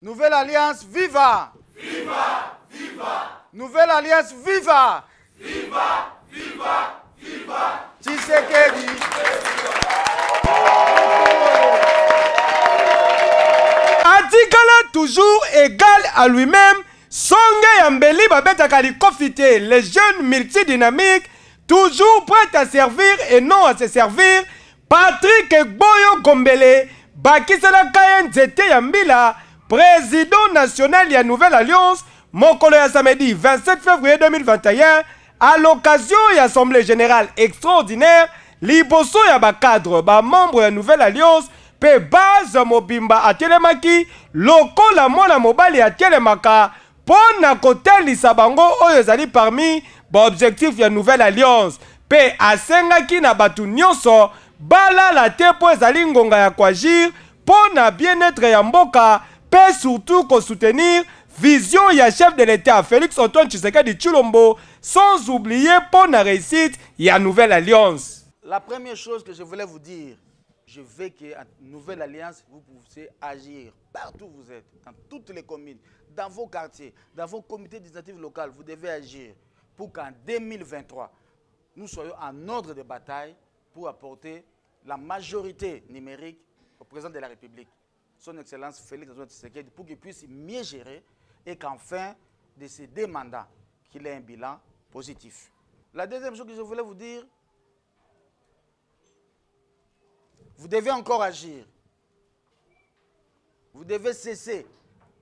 Nouvelle Alliance, viva! Viva! Viva! Nouvelle Alliance, viva! Viva! Viva! Viva! Tshisekedi! Atikala toujours égal à lui-même, Songe Yambeli Babetaka Likofite, les jeunes multidynamiques, toujours prêts à servir et non à se servir, Patrick Boyo Gombele, Bakisela Kayen Zete Yambila, président national de la Nouvelle Alliance, Mokolo ya samedi 27 février 2021, à l'occasion de l'Assemblée générale extraordinaire, liboso ya ba cadre, ba membre de la Nouvelle Alliance, pe base mobimba atelemaki, lokola mwana mobali atelemaka, pona kotelisa bango oyo ezali parmi ba objectif ya Nouvelle Alliance, pe asengaki na batu nyonso, balala te po ezali ngonga ya kwagir, pona bien-être ya mboka, pe surtout ko soutenir vision ya chef de l'État Félix Antoine Tshisekedi Tshilombo, sans oublier pour la réussite ya Nouvelle Alliance. La première chose que je voulais vous dire, je veux qu'à Nouvelle Alliance, vous puissiez agir partout où vous êtes, dans toutes les communes, dans vos quartiers, dans vos comités d'initiative locales, vous devez agir pour qu'en 2023, nous soyons en ordre de bataille pour apporter la majorité numérique au président de la République, son Excellence Félix Antoine Tshisekedi, pour qu'il puisse mieux gérer et qu'enfin, de ces deux mandats, qu'il ait un bilan positif. La deuxième chose que je voulais vous dire, vous devez encore agir. Vous devez cesser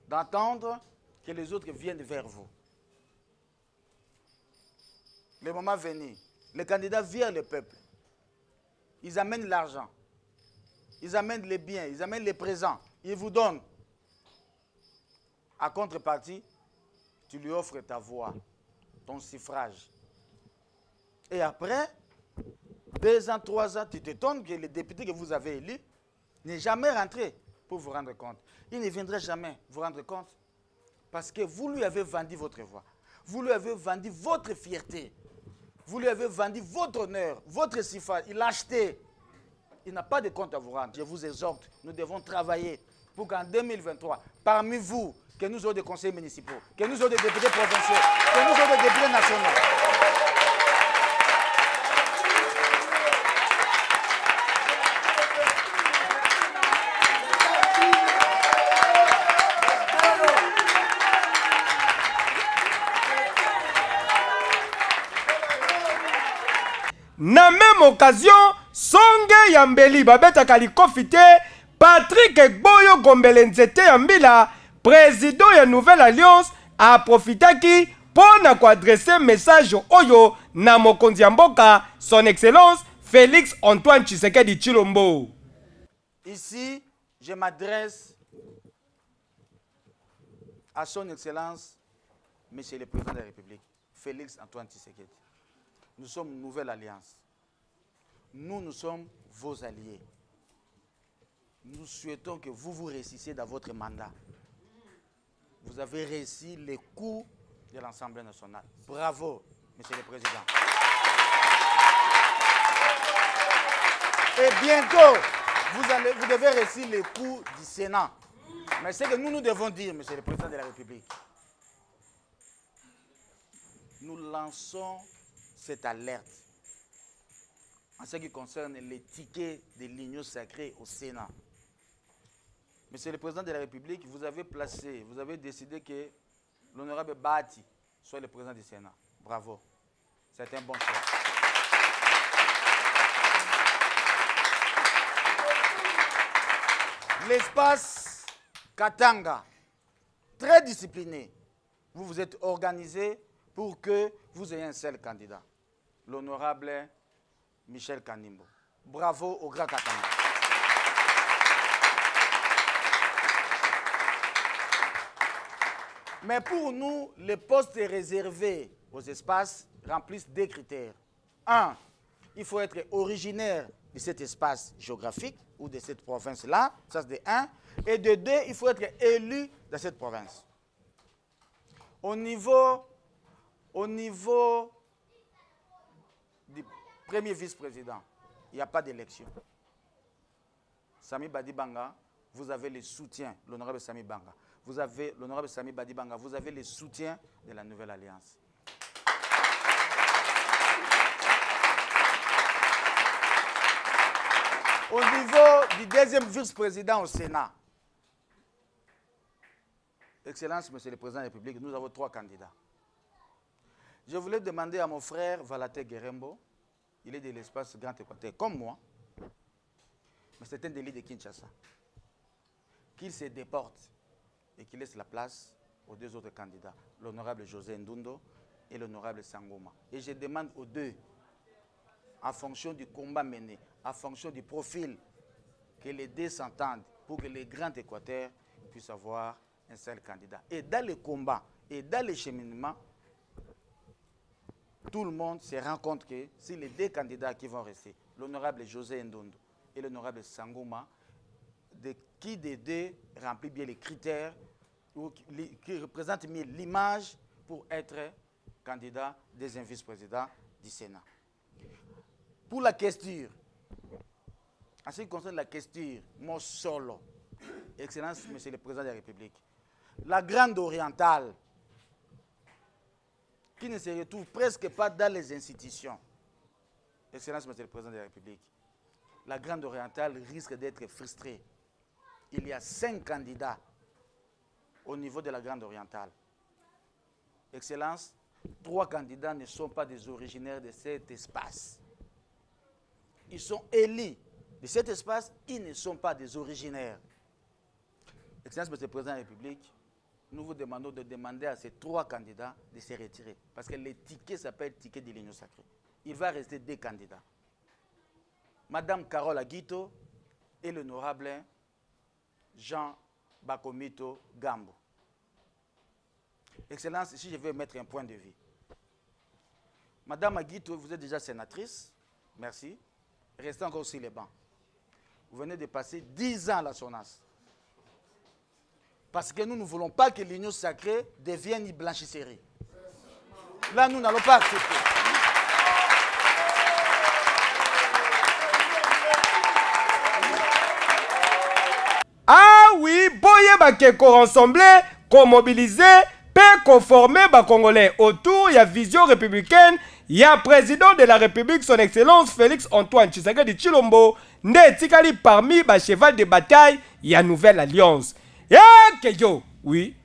d'entendre que les autres viennent vers vous. Le moment venu, les candidats viennent le peuple. Ils amènent l'argent. Ils amènent les biens, ils amènent les présents. Ils vous donnent. À contrepartie, tu lui offres ta voix, ton suffrage. Et après, 2 ans, 3 ans, tu t'étonnes que le député que vous avez élu n'est jamais rentré pour vous rendre compte. Il ne viendra jamais vous rendre compte parce que vous lui avez vendu votre voix. Vous lui avez vendu votre fierté. Vous lui avez vendu votre honneur, votre suffrage. Il l'a acheté. Il n'a pas de compte à vous rendre. Je vous exhorte, nous devons travailler pour qu'en 2023, parmi vous, que nous ayons des conseils municipaux, que nous ayons des députés provinciaux, que nous ayons des députés nationaux. Na même occasion, Songe Yambeli Babetaka Likofite, Patrick Boyo Gombele Nzete Yambila, président de la Nouvelle Alliance, a profité qui pour adresser un message oyo na mokonzi mboka, son Excellence Félix Antoine Tshisekedi Tshilombo. Ici, je m'adresse à son Excellence, Monsieur le Président de la République, Félix Antoine Tshisekedi. Nous sommes une nouvelle alliance. Nous sommes vos alliés. Nous souhaitons que vous réussissiez dans votre mandat. Vous avez réussi les coups de l'Assemblée nationale. Bravo, Monsieur le Président. Et bientôt, vous devez réussir les coups du Sénat. Mais c'est que nous devons dire, Monsieur le Président de la République, nous lançons cette alerte en ce qui concerne les tickets de l'Union sacrée au Sénat. Monsieur le Président de la République, vous avez décidé que l'honorable Bati soit le président du Sénat. Bravo. C'est un bon choix. L'espace Katanga, très discipliné. Vous vous êtes organisé pour que vous ayez un seul candidat, l'honorable Michel Kanimbo. Bravo au Grand Katanga. Mais pour nous, les postes réservés aux espaces remplissent des critères. 1, il faut être originaire de cet espace géographique ou de cette province-là, ça c'est de 1. Et de 2, il faut être élu dans cette province. Au niveau du premier vice-président, il n'y a pas d'élection. Sami Badibanga, vous avez le soutien, l'honorable Sami Banga. vous avez l'honorable Sami Badibanga, vous avez le soutien de la Nouvelle Alliance. Au niveau du deuxième vice-président au Sénat, Excellence, Monsieur le Président de la République, nous avons 3 candidats. Je voulais demander à mon frère Valaté Guerembo, il est de l'espace Grand Équateur, comme moi, mais c'est un délit de Kinshasa, qu'il se déporte et qu'il laisse la place aux 2 autres candidats, l'honorable José Ndundo et l'honorable Sangoma. Et je demande aux 2, en fonction du combat mené, en fonction du profil, que les 2 s'entendent pour que les Grands Équateurs puissent avoir un seul candidat. Et dans le combat et dans le cheminement, tout le monde se rend compte que si les 2 candidats qui vont rester, l'honorable José Ndondo et l'honorable Sangoma, qui des 2 remplit bien les critères ou qui représente mieux l'image pour être candidat deuxième vice-président du Sénat. Pour la question, en ce qui concerne la question, mon solo, Excellence, Monsieur le Président de la République, la Grande Orientale, qui ne se retrouve presque pas dans les institutions, Excellence, Monsieur le Président de la République, la Grande Orientale risque d'être frustrée. Il y a 5 candidats au niveau de la Grande Orientale. Excellence, 3 candidats ne sont pas des originaires de cet espace. Ils sont élus de cet espace, ils ne sont pas des originaires. Excellence, Monsieur le Président de la République, nous vous demandons de demander à ces 3 candidats de se retirer. Parce que le ticket s'appelle ticket de l'Union sacrée. Il va rester 2 candidats. Madame Carole Aguito et l'honorable Jean Bakomito Gambo. Excellence, ici je vais mettre un point de vue. Madame Aguito, vous êtes déjà sénatrice. Merci. Restez encore sur les bancs. Vous venez de passer 10 ans à la SONAS. Parce que nous ne voulons pas que l'Union sacrée devienne une blanchisserie. Là, nous n'allons pas accepter. Ah oui, boye bakeko rassemblé, co-mobiliser, peut conformer ba Congolais autour de la vision républicaine. Il y a président de la République, son Excellence Félix Antoine Tshisekedi Tshilombo, né tikali parmi ba cheval de bataille, il y a Nouvelle Alliance. Et que yo, oui.